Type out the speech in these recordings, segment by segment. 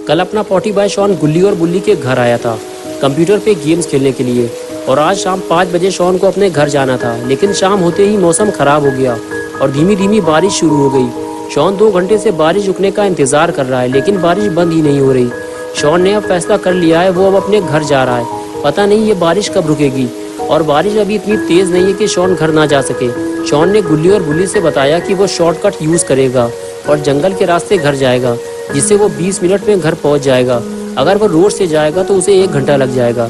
कल अपना potty boy Shawn गुल्ली और बुल्ली के घर आया था कंप्यूटर पे गेम्स खेलने के लिए, और आज शाम 5 बजे शॉन को अपने घर जाना था। लेकिन शाम होते ही मौसम खराब हो गया और धीमी धीमी बारिश शुरू हो गई। शॉन 2 घंटे से बारिश रुकने का इंतजार कर रहा है, लेकिन बारिश बंद ही नहीं हो रही। शॉन ने अब फैसला कर लिया है, वो अब अपने घर जा रहा है। पता नहीं ये बारिश कब रुकेगी, और बारिश अभी इतनी तेज नहीं है कि शॉन घर ना जा सके। शॉन ने गुल्ली और बुल्ली से बताया कि वो शॉर्टकट यूज करेगा और जंगल के रास्ते घर जाएगा, जिससे वो 20 मिनट में घर पहुंच जाएगा। अगर वो रोड से जाएगा तो उसे 1 घंटा लग जाएगा।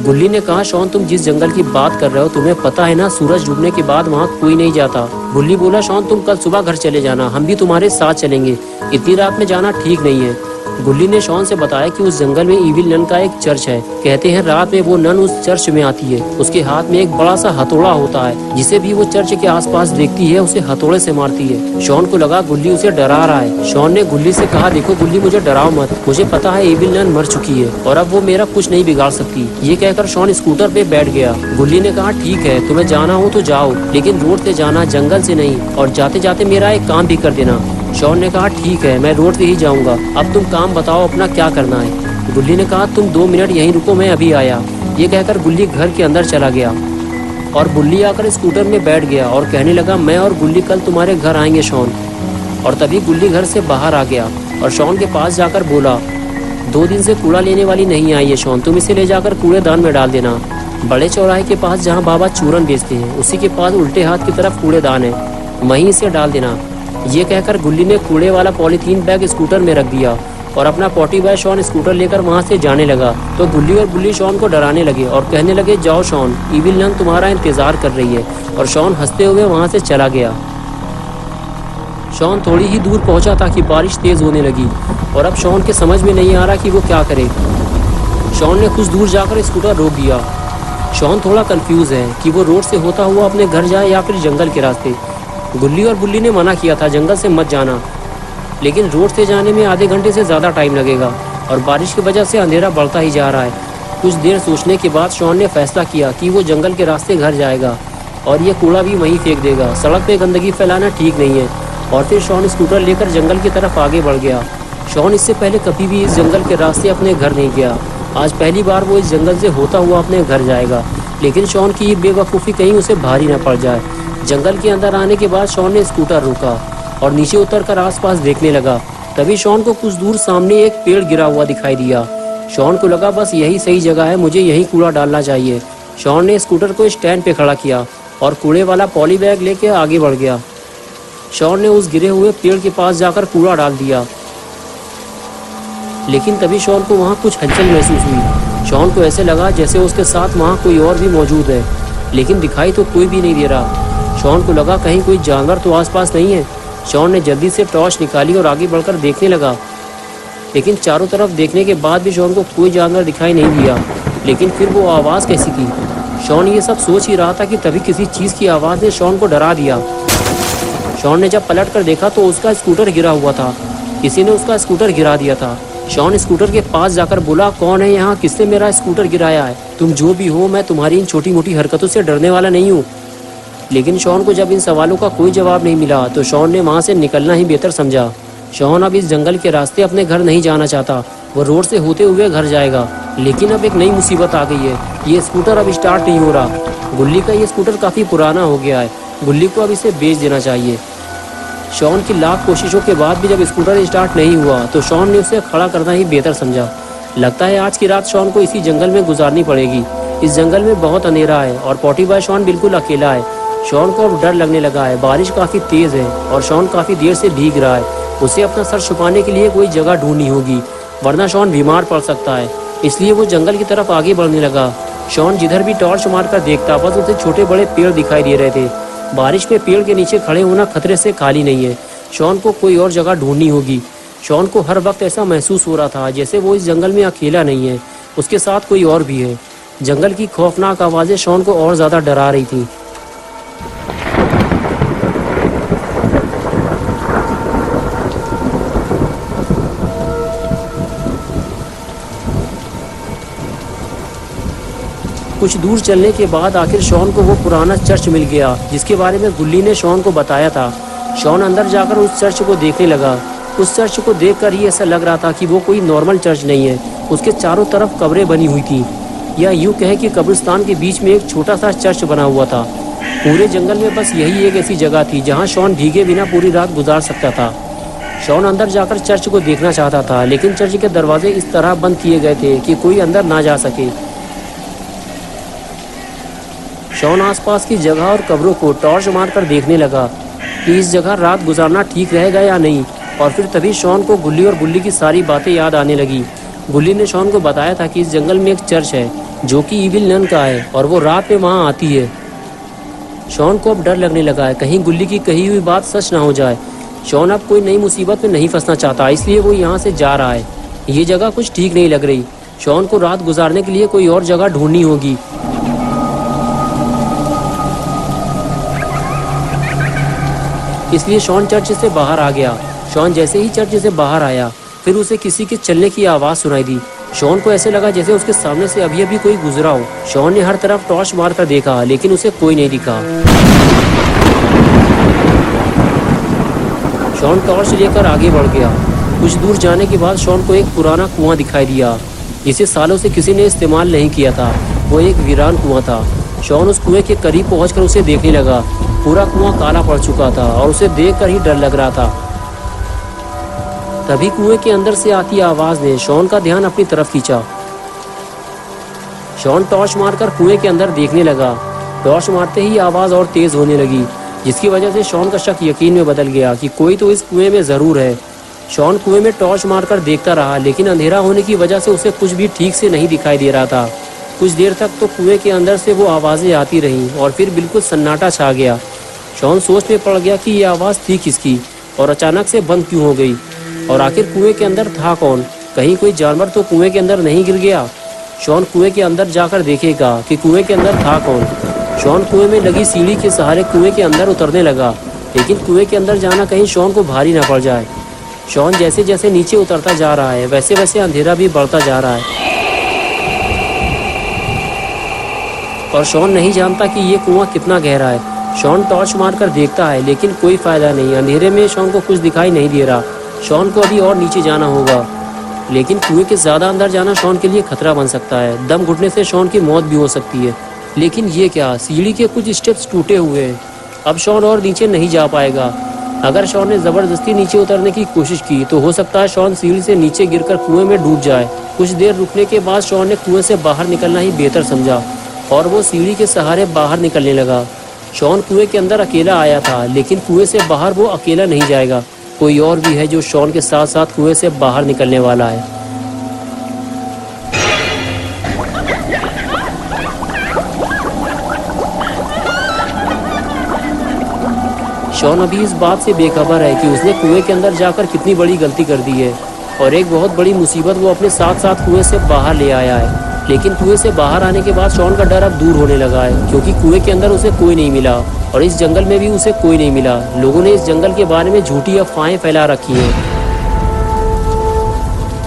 गुल्ली ने कहा, शॉन तुम जिस जंगल की बात कर रहे हो तुम्हें पता है ना, सूरज डूबने के बाद वहाँ कोई नहीं जाता। बुल्ली बोला, शॉन तुम कल सुबह घर चले जाना, हम भी तुम्हारे साथ चलेंगे। इतनी रात में जाना ठीक नहीं है। गुल्ली ने शॉन से बताया कि उस जंगल में ईविल नन का एक चर्च है। कहते हैं रात में वो नन उस चर्च में आती है। उसके हाथ में एक बड़ा सा हथौड़ा होता है, जिसे भी वो चर्च के आसपास देखती है उसे हथौड़े से मारती है। शॉन को लगा गुल्ली उसे डरा रहा है। शॉन ने गुल्ली से कहा, देखो गुल्ली मुझे डराओ मत, मुझे पता है ईविल नन मर चुकी है और अब वो मेरा कुछ नहीं बिगाड़ सकती। ये कहकर शॉन स्कूटर पे बैठ गया। गुल्ली ने कहा, ठीक है तुम्हें जाना हो तो जाओ, लेकिन रोड से जाना, जंगल से नहीं, और जाते जाते मेरा एक काम भी कर देना। शॉन ने कहा, ठीक है मैं रोड से ही जाऊंगा, अब तुम काम बताओ अपना क्या करना है। गुल्ली ने कहा, तुम 2 मिनट यहीं रुको, मैं अभी आया। ये कहकर गुल्ली घर के अंदर चला गया और बुल्ली आकर स्कूटर में बैठ गया और कहने लगा, मैं और गुल्ली कल तुम्हारे घर आएंगे शॉन। और तभी गुल्ली घर से बाहर आ गया और शॉन के पास जाकर बोला, 2 दिन से कूड़ा लेने वाली नहीं आई है शॉन, तुम इसे ले जाकर कूड़ेदान में डाल देना। बड़े चौराहे के पास जहाँ बाबा चूरन बेचते हैं उसी के पास उल्टे हाथ की तरफ कूड़ेदान है, वहीं इसे डाल देना। ये कहकर गुल्ली ने कूड़े वाला पॉलीथीन बैग स्कूटर में रख दिया और अपना पॉटी बॉय शॉन स्कूटर लेकर वहां से जाने लगा। तो गुल्ली और बुल्ली शॉन को डराने लगे और कहने लगे, जाओ शॉन, ईविल नन तुम्हारा इंतजार कर रही है। और शॉन हंसते हुए वहां से चला गया। शॉन थोड़ी ही दूर पहुंचा था कि बारिश तेज होने लगी और अब शॉन के समझ में नहीं आ रहा कि वो क्या करे। शॉन ने कुछ दूर जाकर स्कूटर रोक दिया। शॉन थोड़ा कंफ्यूज है कि वो रोड से होता हुआ अपने घर जाए या फिर जंगल के रास्ते। गुल्ली और बुल्ली ने मना किया था जंगल से मत जाना, लेकिन रोड से जाने में आधे घंटे से ज़्यादा टाइम लगेगा और बारिश की वजह से अंधेरा बढ़ता ही जा रहा है। कुछ देर सोचने के बाद शॉन ने फैसला किया कि वो जंगल के रास्ते घर जाएगा और ये कूड़ा भी वहीं फेंक देगा। सड़क पे गंदगी फैलाना ठीक नहीं है। और फिर शॉन स्कूटर लेकर जंगल की तरफ आगे बढ़ गया। शॉन इससे पहले कभी भी इस जंगल के रास्ते अपने घर नहीं गया। आज पहली बार वो इस जंगल से होता हुआ अपने घर जाएगा, लेकिन शॉन की बेवकूफ़ी कहीं उसे भारी न पड़ जाए। जंगल के अंदर आने के बाद शॉन ने स्कूटर रोका और नीचे उतरकर आसपास देखने लगा। तभी शॉन को कुछ दूर सामने एक पेड़ गिरा हुआ दिखाई दिया। शॉन को लगा बस यही सही जगह है, मुझे यही कूड़ा डालना चाहिए। शॉन ने स्कूटर को स्टैंड पे खड़ा किया और कूड़े वाला पॉली बैग लेके आगे बढ़ गया। शॉन ने उस गिरे हुए पेड़ के पास जाकर कूड़ा डाल दिया, लेकिन तभी शॉन को वहाँ कुछ हलचल महसूस हुई। शॉन को ऐसे लगा जैसे उसके साथ वहाँ कोई और भी मौजूद है, लेकिन दिखाई तो कोई भी नहीं दे रहा। शॉन को लगा कहीं कोई जानवर तो आसपास नहीं है। शॉन ने जल्दी से टॉर्च निकाली और आगे बढ़कर देखने लगा, लेकिन चारों तरफ देखने के बाद भी शॉन को कोई जानवर दिखाई नहीं दिया। लेकिन फिर वो आवाज़ कैसी थी? शॉन ये सब सोच ही रहा था कि तभी किसी चीज़ की आवाज़ ने शॉन को डरा दिया। शॉन ने जब पलट कर देखा तो उसका स्कूटर गिरा हुआ था। किसी ने उसका स्कूटर गिरा दिया था। शॉन स्कूटर के पास जाकर बोला, कौन है यहाँ, किसने मेरा स्कूटर गिराया है? तुम जो भी हो, मैं तुम्हारी इन छोटी मोटी हरकतों से डरने वाला नहीं हूँ। लेकिन शॉन को जब इन सवालों का कोई जवाब नहीं मिला तो शॉन ने वहाँ से निकलना ही बेहतर समझा। शॉन अब इस जंगल के रास्ते अपने घर नहीं जाना चाहता, वो रोड से होते हुए घर जाएगा। लेकिन अब एक नई मुसीबत आ गई है, ये स्कूटर अब स्टार्ट नहीं हो रहा। गुल्ली का ये स्कूटर काफ़ी पुराना हो गया है, गुल्ली को अब इसे बेच देना चाहिए। शॉन की लाख कोशिशों के बाद भी जब स्कूटर स्टार्ट नहीं हुआ तो शॉन ने उसे खड़ा करना ही बेहतर समझा। लगता है आज की रात शॉन को इसी जंगल में गुजारनी पड़ेगी। इस जंगल में बहुत अंधेरा है और पॉटी बॉय शॉन बिल्कुल अकेला है। शॉन को अब डर लगने लगा है, बारिश काफ़ी तेज़ है और शॉन काफ़ी देर से भीग रहा है। उसे अपना सर छुपाने के लिए कोई जगह ढूंढनी होगी, वरना शॉन बीमार पड़ सकता है। इसलिए वो जंगल की तरफ आगे बढ़ने लगा। शॉन जिधर भी टॉर्च मारकर देखता बस उसे छोटे बड़े पेड़ दिखाई दे रहे थे। बारिश में पेड़ के नीचे खड़े होना खतरे से खाली नहीं है। शॉन को कोई और जगह ढूंढनी होगी। शॉन को हर वक्त ऐसा महसूस हो रहा था जैसे वो इस जंगल में अकेला नहीं है, उसके साथ कोई और भी है। जंगल की खौफनाक आवाज़ें शॉन को और ज़्यादा डरा रही थी। कुछ दूर चलने के बाद आखिर शॉन को वो पुराना चर्च मिल गया जिसके बारे में गुल्ली ने शॉन को बताया था। शॉन अंदर जाकर उस चर्च को देखने लगा। उस चर्च को देखकर ही ऐसा लग रहा था कि वो कोई नॉर्मल चर्च नहीं है। उसके चारों तरफ कब्रें बनी हुई थी, या यूँ कहे कि कब्रिस्तान के बीच में एक छोटा सा चर्च बना हुआ था। पूरे जंगल में बस यही एक ऐसी जगह थी जहाँ शॉन भीगे बिना पूरी रात गुजार सकता था। शॉन अंदर जाकर चर्च को देखना चाहता था, लेकिन चर्च के दरवाजे इस तरह बंद किए गए थे कि कोई अंदर ना जा सके। शॉन आसपास की जगह और कब्रों को टॉर्च मारकर देखने लगा कि इस जगह रात गुजारना ठीक रहेगा या नहीं। और फिर तभी शॉन को गुल्ली और बुल्ली की सारी बातें याद आने लगी। गुल्ली ने शॉन को बताया था कि इस जंगल में एक चर्च है जो कि ईविल नन का है और वो रात में वहाँ आती है। शॉन को अब डर लगने लगा है, कहीं गुल्ली की कही हुई बात सच ना हो जाए। शॉन अब कोई नई मुसीबत में नहीं फंसना चाहता, इसलिए वो यहाँ से जा रहा है। ये जगह कुछ ठीक नहीं लग रही। शॉन को रात गुजारने के लिए कोई और जगह ढूंढनी होगी। इसलिए शॉन चर्च से बाहर आ गया। शॉन जैसे ही चर्च से बाहर आया, फिर उसे किसी के चलने की आवाज़ सुनाई दी। शॉन को ऐसे लगा जैसे उसके सामने से अभी अभी कोई गुजरा हो। शॉन ने हर तरफ टॉर्च मारकर देखा, लेकिन उसे कोई नहीं दिखा। शॉन टॉर्च लेकर आगे बढ़ गया। कुछ दूर जाने के बाद शॉन को एक पुराना कुआं दिखाई दिया, जिसे सालों से किसी ने इस्तेमाल नहीं किया था। वो एक वीरान कुआं था। शॉन उस कुएं के करीब पहुंचकर उसे देखने लगा। पूरा कुआं काला पड़ चुका था और उसे देखकर ही डर लग रहा था। तभी कुएं के अंदर से आती आवाज ने शॉन का ध्यान अपनी तरफ खींचा। शॉन टॉर्च मारकर कुएं के अंदर देखने लगा। टॉर्च मारते ही आवाज और तेज होने लगी, जिसकी वजह से शॉन का शक यकीन में बदल गया कि कोई तो इस कुएं में जरूर है। शॉन कुएं में टॉर्च मारकर देखता रहा, लेकिन अंधेरा होने की वजह से उसे कुछ भी ठीक से नहीं दिखाई दे रहा था। कुछ देर तक तो कुएं के अंदर से वो आवाजें आती रहीं और फिर बिल्कुल सन्नाटा छा गया। शॉन सोच में पड़ गया कि ये आवाज़ थी किसकी और अचानक से बंद क्यों हो गई, और आखिर कुएं के अंदर था कौन? कहीं कोई जानवर तो कुएं के अंदर नहीं गिर गया? शॉन कुएं के अंदर जाकर देखेगा कि कुएं के अंदर था कौन। शॉन कुएं में लगी सीढ़ी के सहारे कुएं के अंदर उतरने लगा, लेकिन कुएं के अंदर जाना कहीं शॉन को भारी ना पड़ जाए। शॉन जैसे जैसे नीचे उतरता जा रहा है, वैसे वैसे अंधेरा भी बढ़ता जा रहा है, और शॉन नहीं जानता कि ये कुआं कितना गहरा है। शॉन टॉर्च मारकर देखता है, लेकिन कोई फायदा नहीं। अंधेरे में शॉन को कुछ दिखाई नहीं दे रहा। शॉन को अभी और नीचे जाना होगा, लेकिन कुएं के ज़्यादा अंदर जाना शॉन के लिए खतरा बन सकता है। दम घुटने से शॉन की मौत भी हो सकती है। लेकिन ये क्या, सीढ़ी के कुछ स्टेप्स टूटे हुए हैं। अब शॉन और नीचे नहीं जा पाएगा। अगर शॉन ने ज़बरदस्ती नीचे उतरने की कोशिश की तो हो सकता है शॉन सीढ़ी से नीचे गिरकर कुएं में डूब जाए। कुछ देर रुकने के बाद शॉन ने कुएं से बाहर निकलना ही बेहतर समझा और वो सीढ़ी के सहारे बाहर निकलने लगा। शॉन कुएं के अंदर अकेला आया था, लेकिन कुएं से बाहर वो अकेला नहीं जाएगा। कोई और भी है जो शॉन के साथ साथ कुएं से बाहर निकलने वाला है। शॉन अभी इस बात से बेखबर है कि उसने कुएं के अंदर जाकर कितनी बड़ी गलती कर दी है, और एक बहुत बड़ी मुसीबत वो अपने साथ साथ कुएं से बाहर ले आया है। लेकिन कुएं से बाहर आने के बाद शॉन का डर अब दूर होने लगा है, क्योंकि कुएं के अंदर उसे कोई नहीं मिला और इस जंगल में भी उसे कोई नहीं मिला। लोगों ने इस जंगल के बारे में झूठी अफवाहें फैला रखी हैं।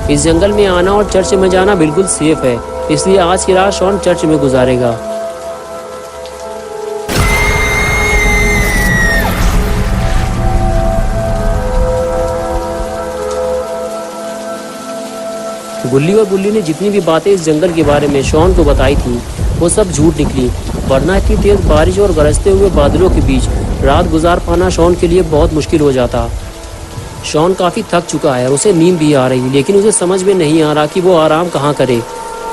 इस जंगल में आना और चर्च में जाना बिल्कुल सेफ है, इसलिए आज की रात शॉन चर्च में गुजारेगा। गुल्ली और बुल्ली ने जितनी भी बातें इस जंगल के बारे में शॉन को बताई थी, वो सब झूठ निकली, वरना इतनी तेज बारिश और गरजते हुए बादलों के बीच रात गुजार पाना शॉन के लिए बहुत मुश्किल हो जाता। शॉन काफ़ी थक चुका है, उसे नींद भी आ रही, लेकिन उसे समझ में नहीं आ रहा कि वो आराम कहाँ करे।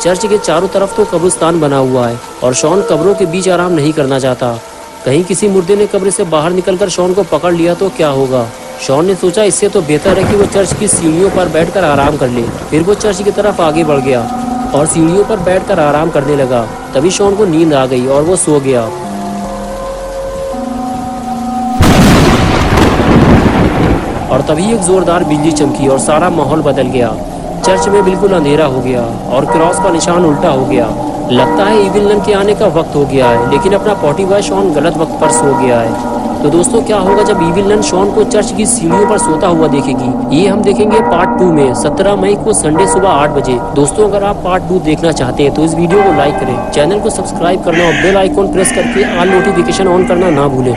चर्च के चारों तरफ तो कब्रिस्तान बना हुआ है और शॉन कब्रों के बीच आराम नहीं करना चाहता। कहीं किसी मुर्दे ने कब्र से बाहर निकलकर शॉन को पकड़ लिया तो क्या होगा। शॉन ने सोचा इससे तो बेहतर है कि वो चर्च की सीढ़ियों पर बैठकर आराम कर ले। फिर वो चर्च की तरफ आगे बढ़ गया और सीढ़ियों पर बैठकर आराम करने लगा। तभी शॉन को नींद आ गई और वो सो गया। और तभी एक जोरदार बिजली चमकी और सारा माहौल बदल गया। चर्च में बिल्कुल अंधेरा हो गया और क्रॉस का निशान उल्टा हो गया। लगता है ईविल नन के आने का वक्त हो गया है, लेकिन अपना पॉटी बॉय शॉन गलत वक्त पर सो गया है। तो दोस्तों, क्या होगा जब ईविल नन शॉन को चर्च की सीढ़ियों पर सोता हुआ देखेगी, ये हम देखेंगे पार्ट 2 में 17 मई को संडे सुबह 8 बजे। दोस्तों, अगर आप पार्ट 2 देखना चाहते हैं तो इस वीडियो को लाइक करें, चैनल को सब्सक्राइब करना और बेल आइकॉन प्रेस करके ऑल नोटिफिकेशन ऑन करना ना भूलें।